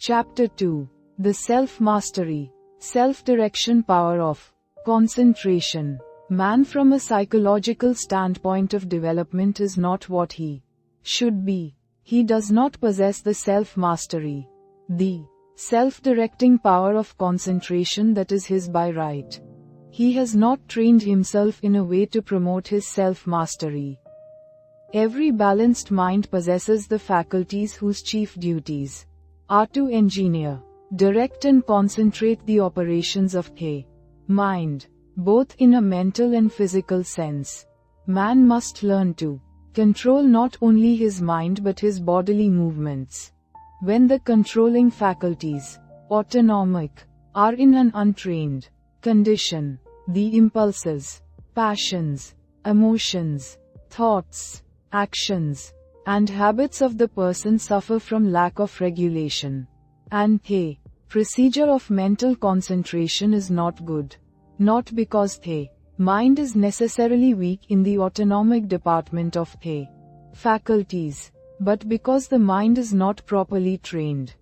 Chapter 2. The Self-Mastery, Self-Direction Power of Concentration. Man from a psychological standpoint of development is not what he should be. He does not possess the self-mastery, the self-directing power of concentration that is his by right. He has not trained himself in a way to promote his self-mastery. Every balanced mind possesses the faculties whose chief duties are to engineer, direct and concentrate the operations of the mind, both in a mental and physical sense. Man must learn to control not only his mind but his bodily movements. When the controlling faculties, autonomic, are in an untrained condition, the impulses, passions, emotions, thoughts, actions, and habits of the person suffer from lack of regulation. And the procedure of mental concentration is not good. Not because the mind is necessarily weak in the autonomic department of the faculties, but because the mind is not properly trained.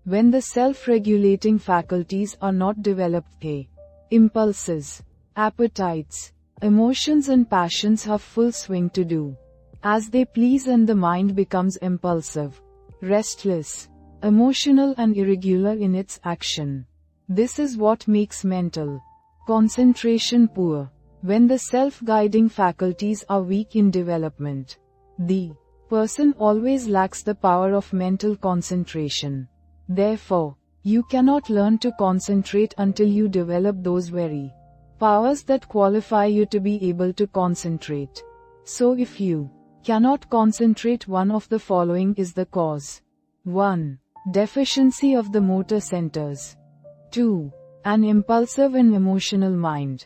When the self-regulating faculties are not developed, the impulses, appetites, emotions and passions have full swing to do as they please, and the mind becomes impulsive, restless, emotional and irregular in its action. This is what makes mental concentration poor. When the self-guiding faculties are weak in development, the person always lacks the power of mental concentration. Therefore, you cannot learn to concentrate until you develop those very powers that qualify you to be able to concentrate. So if you cannot concentrate, one of the following is the cause. 1. Deficiency of the motor centers. 2. An impulsive and emotional mind.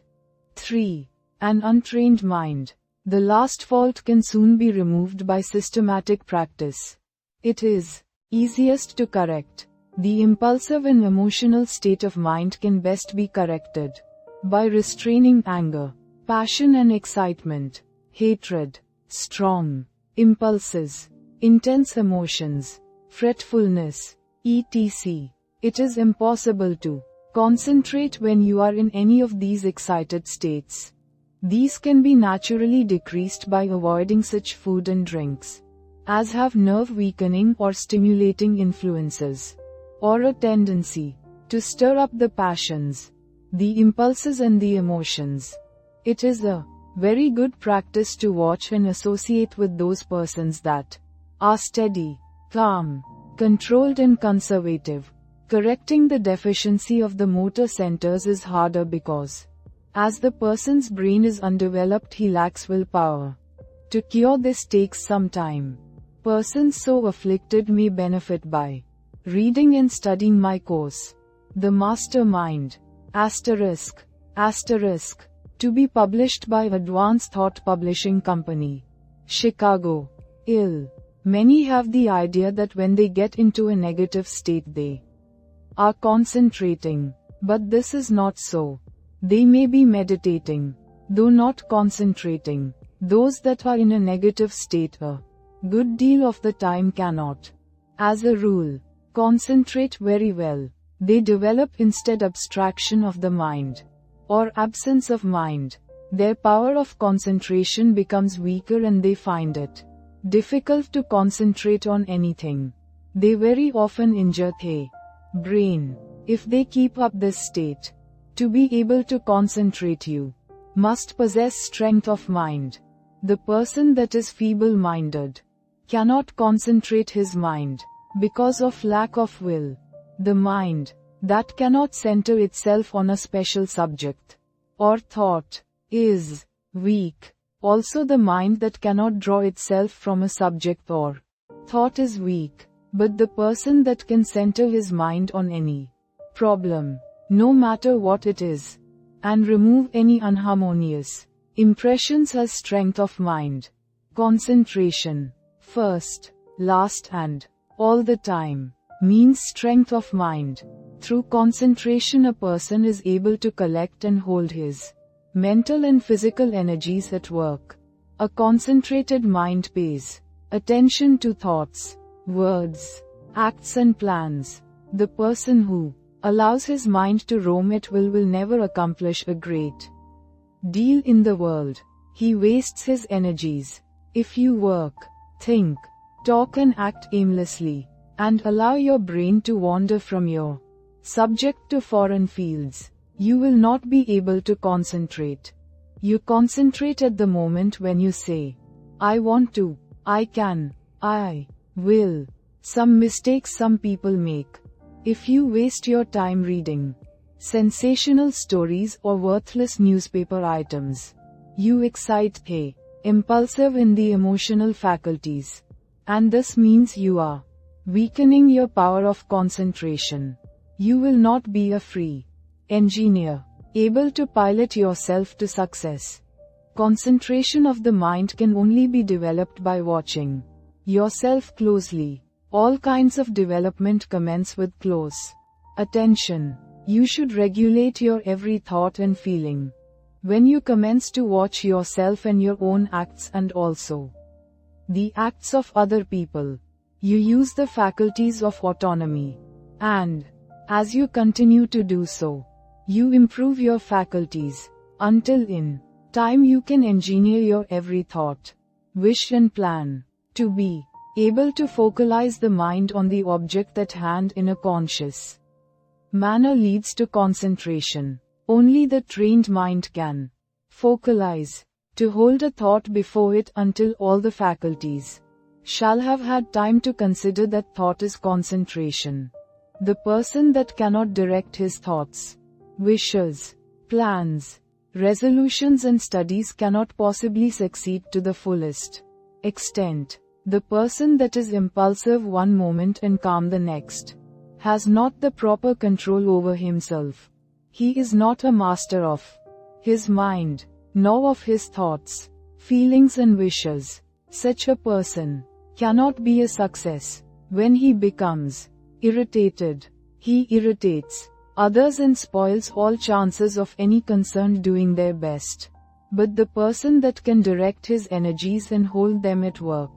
3. An untrained mind. The last fault can soon be removed by systematic practice. It is easiest to correct. The impulsive and emotional state of mind can best be corrected by restraining anger, passion and excitement, hatred, strong impulses, intense emotions, fretfulness, etc. It is impossible to concentrate when you are in any of these excited states. These can be naturally decreased by avoiding such food and drinks as have nerve-weakening or stimulating influences, or a tendency to stir up the passions, the impulses and the emotions. It is a very good practice to watch and associate with those persons that are steady, calm, controlled and conservative. Correcting the deficiency of the motor centers is harder because, as the person's brain is undeveloped, he lacks willpower. To cure this takes some time. Persons so afflicted may benefit by reading and studying my course, The Master Mind, ****, to be published by Advanced Thought Publishing Company, Chicago, Ill. Many have the idea that when they get into a negative state they are concentrating, but this is not so. They may be meditating, though not concentrating. Those that are in a negative state a good deal of the time cannot, as a rule, concentrate very well. They develop instead abstraction of the mind, or absence of mind. Their power of concentration becomes weaker and they find it difficult to concentrate on anything. They very often injure the brain. If they keep up this state, to be able to concentrate you must possess strength of mind. The person that is feeble-minded cannot concentrate his mind because of lack of will. The mind that cannot center itself on a special subject or thought is weak. Also, the mind that cannot draw itself from a subject or thought is weak. But the person that can center his mind on any problem, no matter what it is, and remove any unharmonious impressions, has strength of mind. Concentration, first, last and all the time, means strength of mind. Through concentration a person is able to collect and hold his mental and physical energies at work. A concentrated mind pays attention to thoughts, words, acts and plans. The person who allows his mind to roam at will never accomplish a great deal in the world. He wastes his energies. If you work, think, talk and act aimlessly, and allow your brain to wander from your subject to foreign fields, you will not be able to concentrate. You concentrate at the moment when you say, I want to, I can, I will. Some mistakes some people make. If you waste your time reading sensational stories or worthless newspaper items, you excite the impulsive in the emotional faculties. And this means you are weakening your power of concentration. You will not be a free engineer, able to pilot yourself to success. Concentration of the mind can only be developed by watching yourself closely. All kinds of development commence with close attention. You should regulate your every thought and feeling. When you commence to watch yourself and your own acts and also the acts of other people, you use the faculties of autonomy. And as you continue to do so, you improve your faculties, until in time you can engineer your every thought, wish and plan, to be able to focalize the mind on the object at hand in a conscious manner leads to concentration. Only the trained mind can focalize, to hold a thought before it until all the faculties shall have had time to consider that thought is concentration. The person that cannot direct his thoughts, wishes, plans, resolutions and studies cannot possibly succeed to the fullest extent. The person that is impulsive one moment and calm the next has not the proper control over himself. He is not a master of his mind, nor of his thoughts, feelings and wishes. Such a person cannot be a success. When he becomes irritated, he irritates others and spoils all chances of any concerned doing their best. But the person that can direct his energies and hold them at work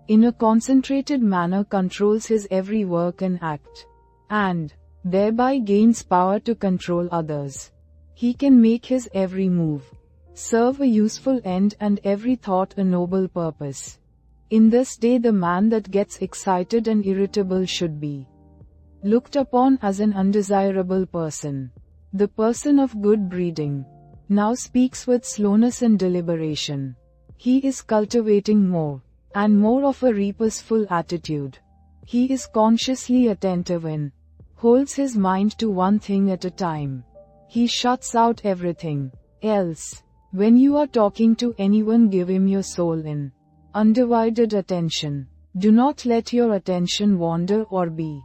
in a concentrated manner controls his every work and act, and thereby gains power to control others. He can make his every move serve a useful end and every thought a noble purpose. In this day the man that gets excited and irritable should be looked upon as an undesirable person. The person of good breeding now speaks with slowness and deliberation. He is cultivating more and more of a reposeful attitude. He is consciously attentive and holds his mind to one thing at a time. He shuts out everything else. When you are talking to anyone, give him your soul in undivided attention. Do not let your attention wander or be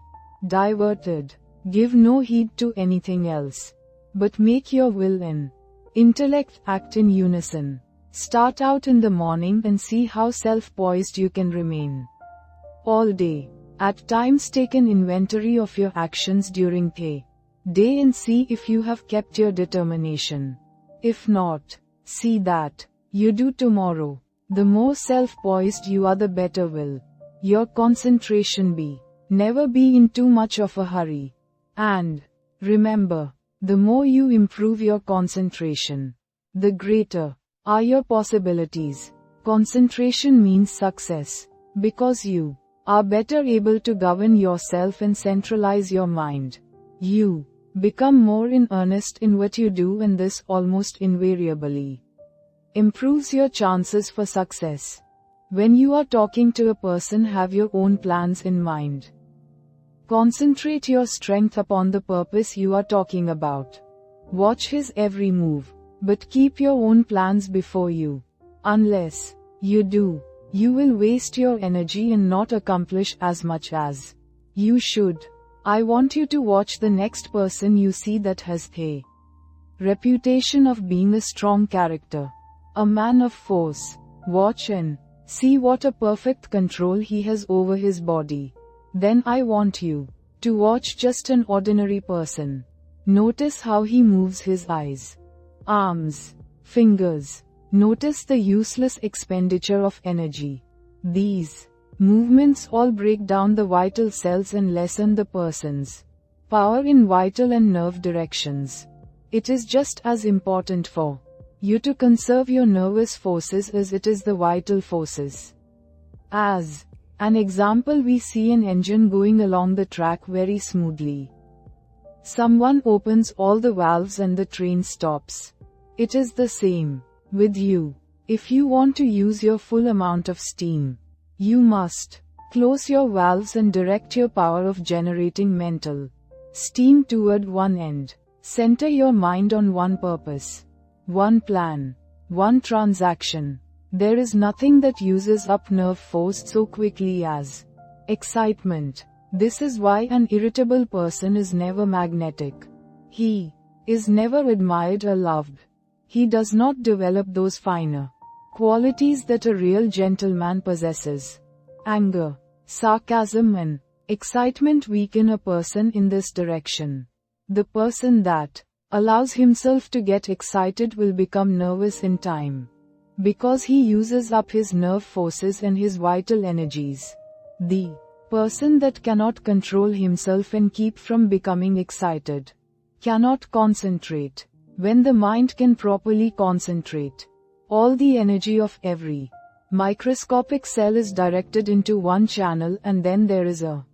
diverted. Give no heed to anything else, but make your will and intellect act in unison. Start out in the morning and see how self-poised you can remain all day. At times take an inventory of your actions during the day and see if you have kept your determination. If not, see that you do tomorrow. The more self-poised you are, the better will your concentration be. Never be in too much of a hurry. And remember, the more you improve your concentration, the greater are your possibilities. Concentration means success, because you are better able to govern yourself and centralize your mind. You become more in earnest in what you do, and this almost invariably improves your chances for success. When you are talking to a person, have your own plans in mind. Concentrate your strength upon the purpose you are talking about. Watch his every move, but keep your own plans before you. Unless you do, you will waste your energy and not accomplish as much as you should. I want you to watch the next person you see that has the reputation of being a strong character, a man of force. Watch and see what a perfect control he has over his body. Then I want you to watch just an ordinary person. Notice how he moves his eyes, arms, fingers. Notice the useless expenditure of energy. These Movements all break down the vital cells and lessen the person's power in vital and nerve directions. It is just as important for you to conserve your nervous forces as it is the vital forces. As an example, we see an engine going along the track very smoothly. Someone opens all the valves and the train stops. It is the same with you. If you want to use your full amount of steam, you must close your valves and direct your power of generating mental steam toward one end. Center your mind on one purpose, one plan, one transaction. There is nothing that uses up nerve force so quickly as excitement. This is why an irritable person is never magnetic. He is never admired or loved. He does not develop those finer qualities that a real gentleman possesses. Anger, sarcasm and excitement weaken a person in this direction. The person that allows himself to get excited will become nervous in time, because he uses up his nerve forces and his vital energies. The person that cannot control himself and keep from becoming excited cannot concentrate. When the mind can properly concentrate, all the energy of every microscopic cell is directed into one channel, and then there is a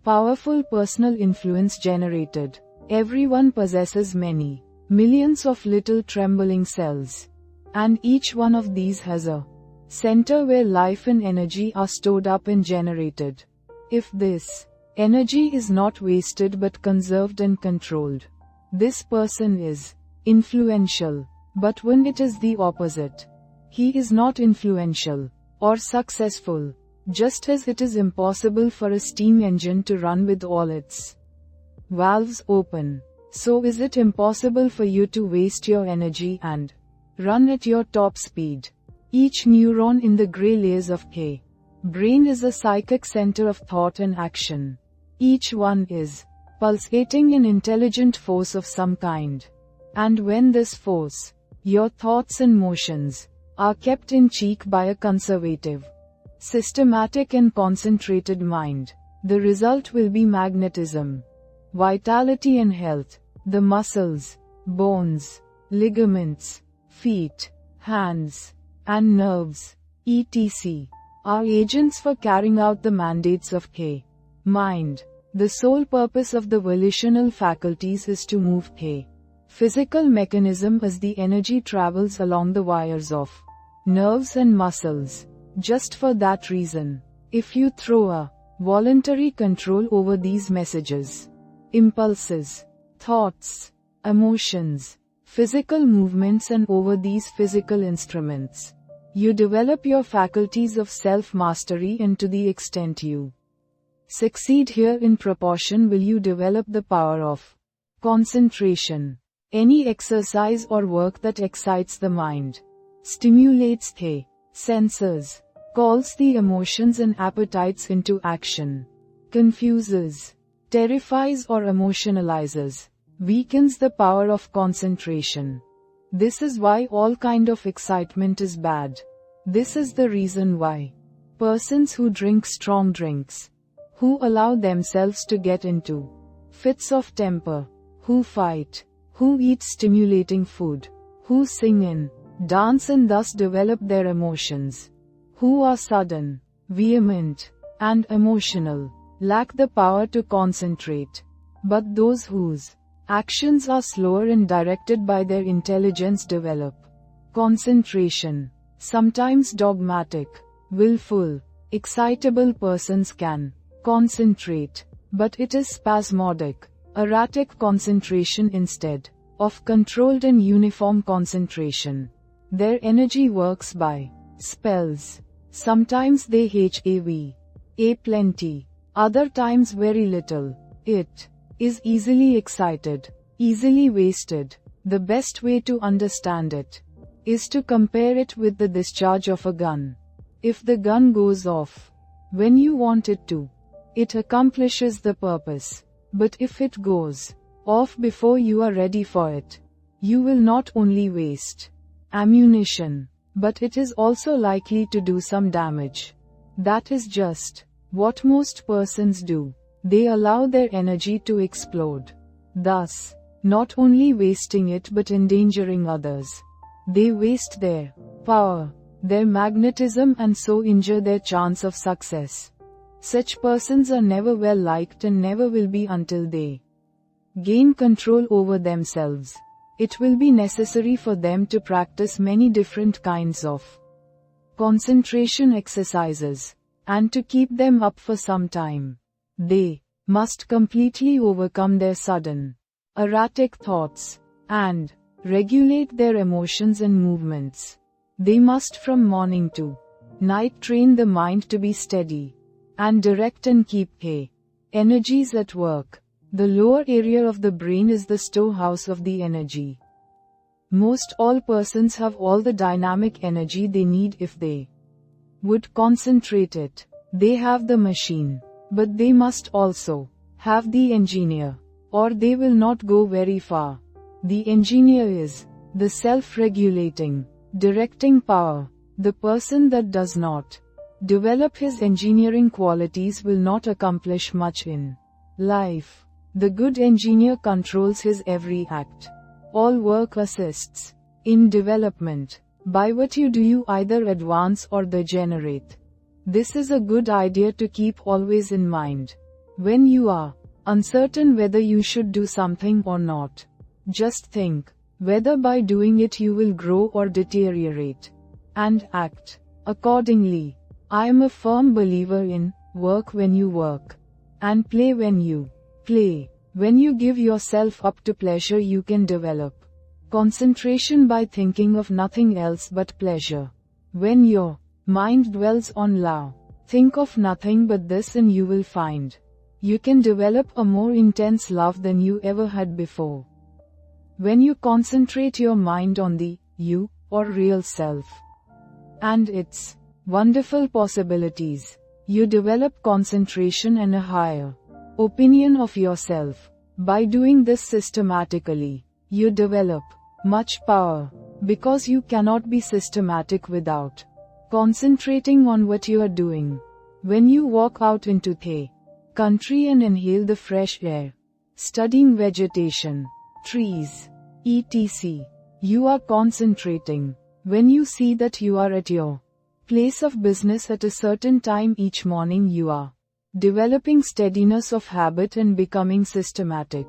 powerful personal influence generated. Everyone possesses many millions of little trembling cells, and each one of these has a center where life and energy are stored up and generated. If this energy is not wasted but conserved and controlled, this person is influential. But when it is the opposite, he is not influential or successful. Just as it is impossible for a steam engine to run with all its valves open, so is it impossible for you to waste your energy and run at your top speed. Each neuron in the gray layers of K brain is a psychic center of thought and action. Each one is pulsating an intelligent force of some kind. And when this force, your thoughts and motions, are kept in check by a conservative, systematic and concentrated mind, the result will be magnetism, vitality and health. The muscles, bones, ligaments, feet, hands, and nerves, etc., are agents for carrying out the mandates of K mind. The sole purpose of the volitional faculties is to move K physical mechanism as the energy travels along the wires of nerves and muscles. Just for that reason, if you throw a voluntary control over these messages, impulses, thoughts, emotions, physical movements and over these physical instruments, you develop your faculties of self-mastery, and to the extent you succeed here in proportion will you develop the power of concentration. Any exercise or work that excites the mind, stimulates the senses, calls the emotions and appetites into action, confuses, terrifies or emotionalizes, weakens the power of concentration. This is why all kind of excitement is bad. This is the reason why persons who drink strong drinks, who allow themselves to get into fits of temper, who fight, who eat stimulating food, who sing and dance and thus develop their emotions, who are sudden, vehement, and emotional, lack the power to concentrate. But those whose actions are slower and directed by their intelligence develop concentration. Sometimes dogmatic, willful, excitable persons can concentrate, but it is spasmodic, erratic concentration instead of controlled and uniform concentration. Their energy works by spells. Sometimes they have a plenty, other times very little. It is easily excited, easily wasted. The best way to understand it is to compare it with the discharge of a gun. If the gun goes off when you want it to, it accomplishes the purpose. But if it goes off before you are ready for it, you will not only waste ammunition, but it is also likely to do some damage. That is just what most persons do. They allow their energy to explode, thus not only wasting it but endangering others. They waste their power, their magnetism, and so injure their chance of success. Such persons are never well liked and never will be until they gain control over themselves. It will be necessary for them to practice many different kinds of concentration exercises, and to keep them up for some time, they must completely overcome their sudden, erratic thoughts, and regulate their emotions and movements. They must from morning to night train the mind to be steady, and direct and keep energies at work. The lower area of the brain is the storehouse of the energy. Most all persons have all the dynamic energy they need if they would concentrate it. They have the machine, but they must also have the engineer, or they will not go very far. The engineer is the self-regulating, directing power. The person that does not develop his engineering qualities will not accomplish much in life. The good engineer controls his every act. All work assists in development. By what you do, you either advance or degenerate. This is a good idea to keep always in mind. When you are uncertain whether you should do something or not, just think whether by doing it you will grow or deteriorate, and act accordingly. I am a firm believer in work when you work, and play when you play. When you give yourself up to pleasure, you can develop concentration by thinking of nothing else but pleasure. When your mind dwells on love, think of nothing but this, and you will find you can develop a more intense love than you ever had before. When you concentrate your mind on the you, or real self, and its wonderful possibilities, you develop concentration and a higher opinion of yourself. By doing this systematically, you develop much power, because you cannot be systematic without concentrating on what you are doing. When you walk out into the country and inhale the fresh air, studying vegetation, trees, etc., you are concentrating. When you see that you are at your place of business at a certain time each morning, you are developing steadiness of habit and becoming systematic.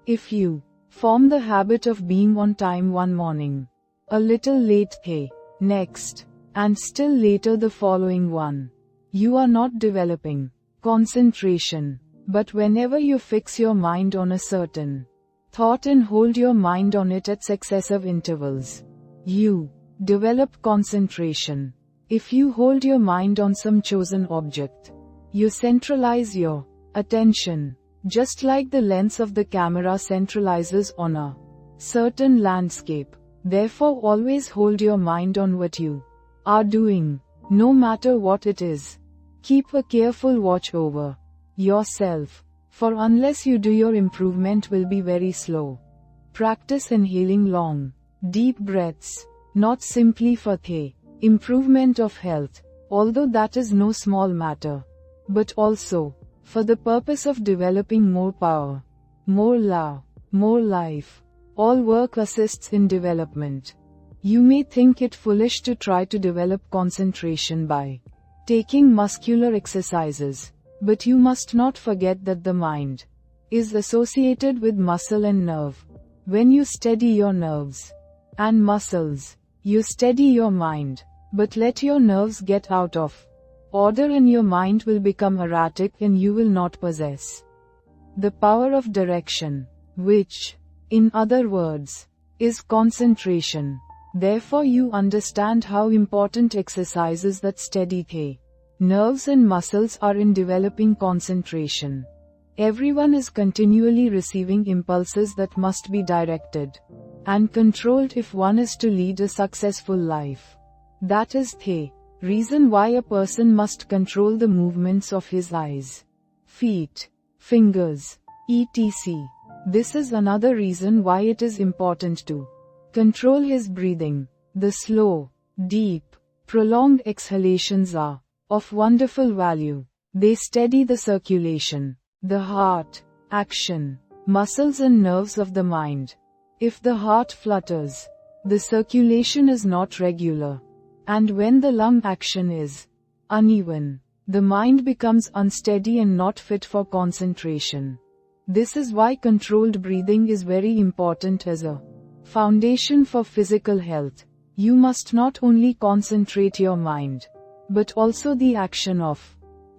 If you form the habit of being on time one morning, a little late the next, and still later the following one, you are not developing concentration. But whenever you fix your mind on a certain thought and hold your mind on it at successive intervals, you develop concentration. If you hold your mind on some chosen object, you centralize your attention, just like the lens of the camera centralizes on a certain landscape. Therefore, always hold your mind on what you are doing, no matter what it is. Keep a careful watch over yourself, for unless you do, your improvement will be very slow. Practice inhaling long, deep breaths, not simply for the improvement of health, although that is no small matter, but also for the purpose of developing more power, more love, more life. All work assists in development. You may think it foolish to try to develop concentration by taking muscular exercises, but you must not forget that the mind is associated with muscle and nerve. When you steady your nerves and muscles, you steady your mind. But let your nerves get out of order and your mind will become erratic and you will not possess the power of direction, which, in other words, is concentration. Therefore, you understand how important exercises that steady the nerves and muscles are in developing concentration. Everyone is continually receiving impulses that must be directed and controlled if one is to lead a successful life. That is the reason why a person must control the movements of his eyes, feet, fingers, etc. This is another reason why it is important to control his breathing. The slow, deep, prolonged exhalations are of wonderful value. They steady the circulation, the heart, action, muscles and nerves of the mind. If the heart flutters, the circulation is not regular. And when the lung action is uneven, the mind becomes unsteady and not fit for concentration. This is why controlled breathing is very important as a foundation for physical health. You must not only concentrate your mind, but also the action of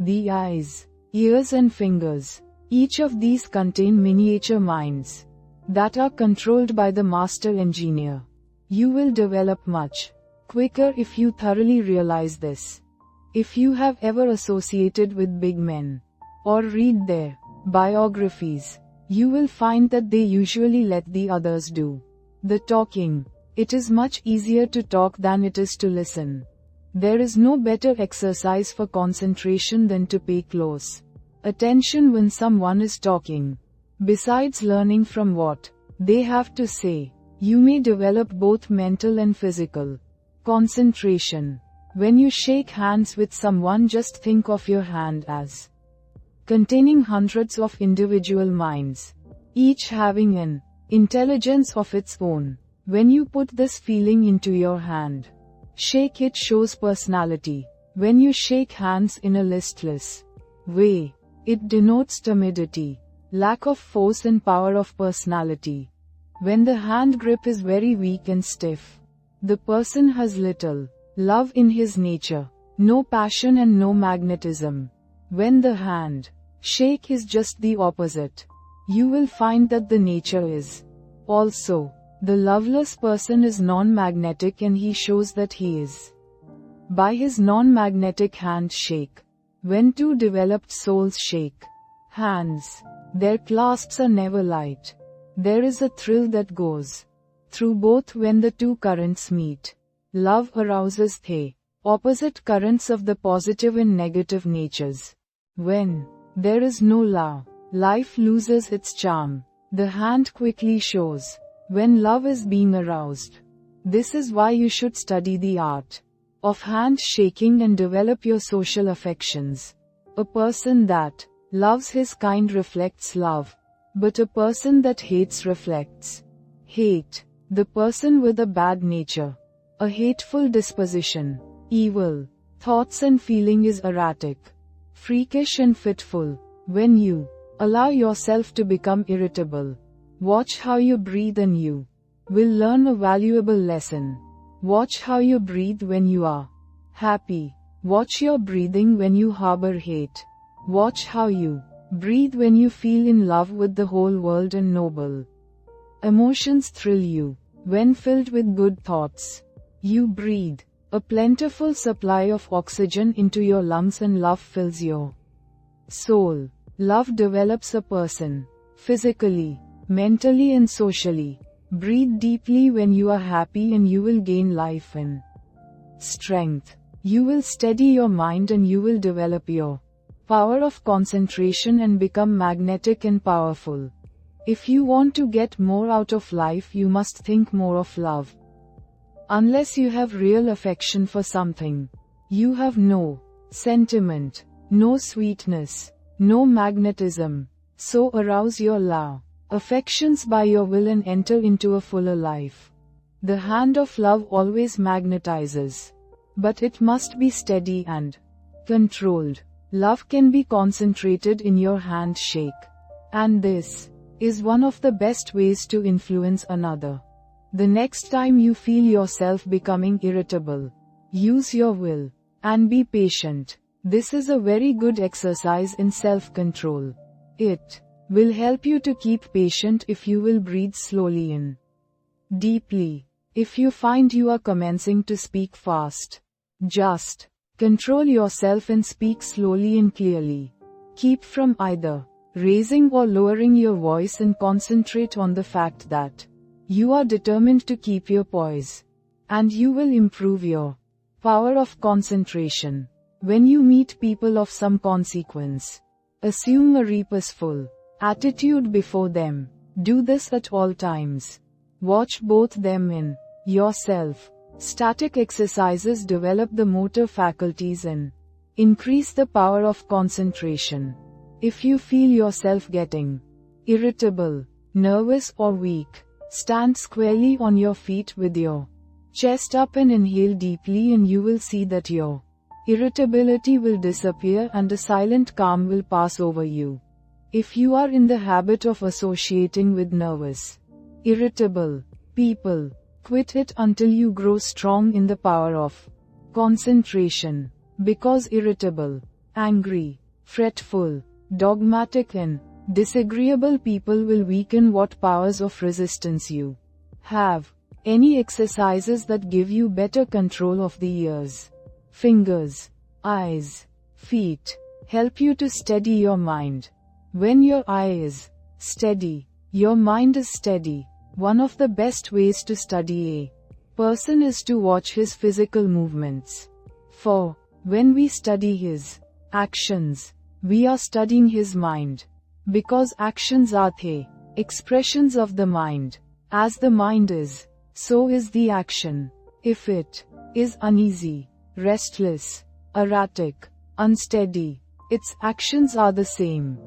the eyes, ears and fingers. Each of these contain miniature minds that are controlled by the master engineer. You will develop much quicker if you thoroughly realize this. If you have ever associated with big men, or read their biographies, you will find that they usually let the others do the talking. It is much easier to talk than it is to listen. There is no better exercise for concentration than to pay close attention when someone is talking. Besides learning from what they have to say, you may develop both mental and physical concentration. When you shake hands with someone, just think of your hand as containing hundreds of individual minds, each having an intelligence of its own. When you put this feeling into your hand, shake it shows personality. When you shake hands in a listless way, it denotes timidity, lack of force and power of personality. When the hand grip is very weak and stiff, the person has little love in his nature, no passion and no magnetism. When the hand shake is just the opposite, you will find that the nature is also. The loveless person is non-magnetic and he shows that he is by his non-magnetic hand shake. When two developed souls shake hands, their clasps are never light. There is a thrill that goes through both when the two currents meet. Love arouses the opposite currents of the positive and negative natures. When there is no love, life loses its charm. The hand quickly shows when love is being aroused. This is why you should study the art of hand shaking and develop your social affections. A person that loves his kind reflects love, but a person that hates reflects hate. The person with a bad nature, a hateful disposition, evil thoughts and feeling is erratic, freakish and fitful. When you allow yourself to become irritable, watch how you breathe and you will learn a valuable lesson. Watch how you breathe when you are happy. Watch your breathing when you harbor hate. Watch how you breathe when you feel in love with the whole world and noble emotions thrill you. When filled with good thoughts, you breathe a plentiful supply of oxygen into your lungs and love fills your soul. Love develops a person physically, mentally and socially. Breathe deeply when you are happy and you will gain life and strength. You will steady your mind and you will develop your power of concentration and become magnetic and powerful. If you want to get more out of life, you must think more of love. Unless you have real affection for something, you have no sentiment, no sweetness, no magnetism. So arouse your love affections by your will and enter into a fuller life. The hand of love always magnetizes, but it must be steady and controlled. Love can be concentrated in your hand shake, and this is one of the best ways to influence another. The next time you feel yourself becoming irritable, use your will and be patient. This is a very good exercise in self-control. It will help you to keep patient if you will breathe slowly in deeply. If you find you are commencing to speak fast, just control yourself and speak slowly and clearly. Keep from either raising or lowering your voice and concentrate on the fact that you are determined to keep your poise, and you will improve your power of concentration. When you meet people of some consequence, assume a reposeful attitude before them. Do this at all times. Watch both them and yourself. Static exercises develop the motor faculties and Increase the power of concentration. If you feel yourself getting irritable, nervous or weak, stand squarely on your feet with your chest up and inhale deeply, and you will see that your irritability will disappear and a silent calm will pass over you. If you are in the habit of associating with nervous, irritable people, quit it until you grow strong in the power of concentration. Because irritable, angry, fretful, dogmatic and disagreeable people will weaken what powers of resistance you have. Any exercises that give you better control of the ears, fingers, eyes, feet, help you to steady your mind. When your eye is steady, your mind is steady. One of the best ways to study a person is to watch his physical movements. For when we study his actions, we are studying his mind. Because actions are the expressions of the mind. As the mind is, so is the action. If it is uneasy, restless, erratic, unsteady, its actions are the same.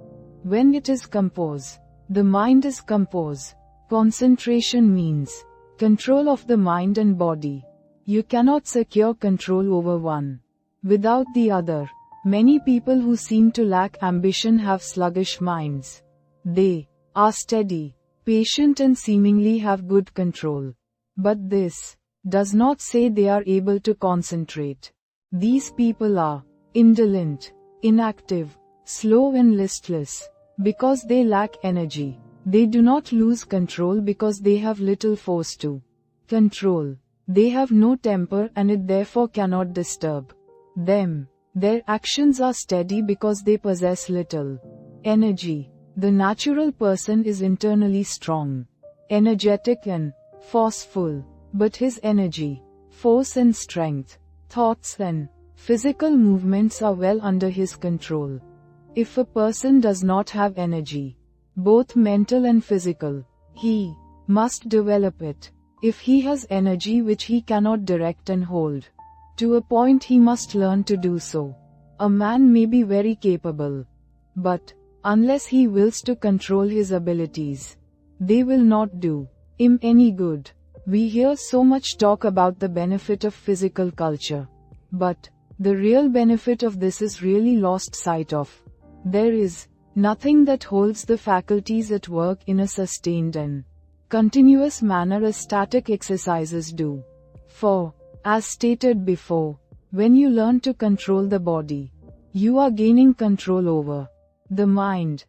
When it is composed, the mind is composed. Concentration means control of the mind and body. You cannot secure control over one without the other. Many people who seem to lack ambition have sluggish minds. They are steady, patient and seemingly have good control. But this does not say they are able to concentrate. These people are indolent, inactive, slow and listless. Because they lack energy. They do not lose control because they have little force to control. They have no temper and it therefore cannot disturb them. Their actions are steady because they possess little energy. The natural person is internally strong, energetic and forceful, but his energy, force and strength, thoughts and physical movements are well under his control. If a person does not have energy, both mental and physical, he must develop it. If he has energy which he cannot direct and hold, to a point he must learn to do so. A man may be very capable, but unless he wills to control his abilities, they will not do him any good. We hear so much talk about the benefit of physical culture, but the real benefit of this is really lost sight of. There is nothing that holds the faculties at work in a sustained and continuous manner as static exercises do. For, as stated before, when you learn to control the body, you are gaining control over the mind.